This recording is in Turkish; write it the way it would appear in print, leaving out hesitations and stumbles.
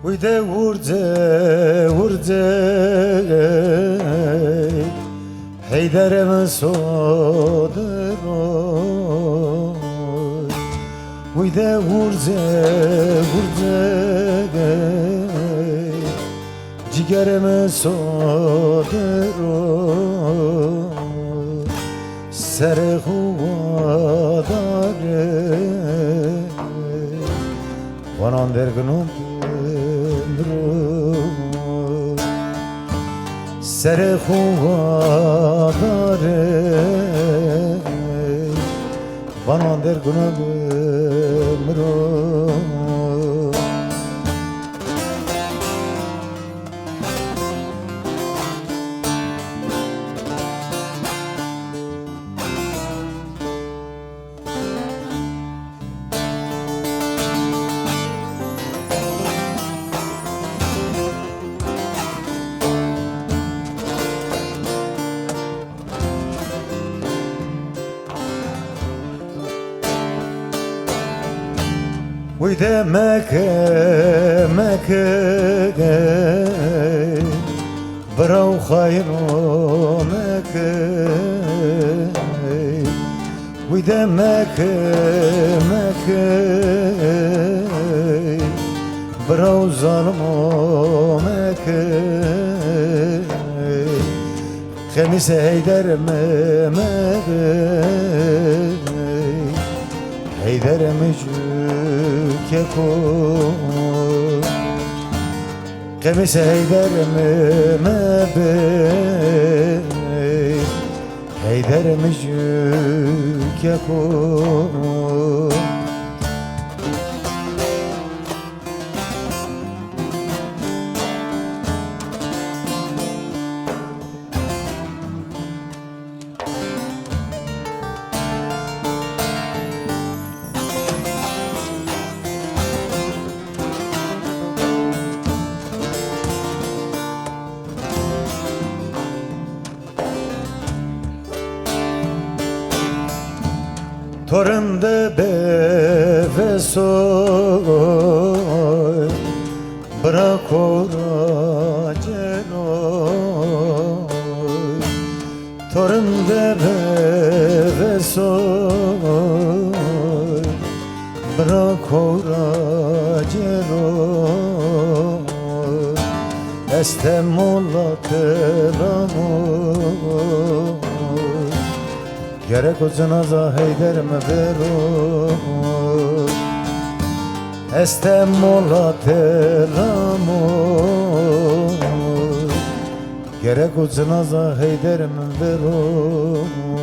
Uyde vurce Heyder'e sodur Uyde vurce Cigerime sodur Sere huvadare Vanan dergınım Sere huvadare Vanan dergınım Uyde Mekke Brav hayro Mekke Uyde Mekke Brav zalmo Mekke Kemise Heyder Heyder keko Kemise Heyder Heyder keko Torunde beve soy Bırak oraceloy Torunde beve soy Bırak oraceloy Estem ola telamoy Gerek o cenaza Heyder me vero Estem mola teramo Gerek o cenaza Heyder me vero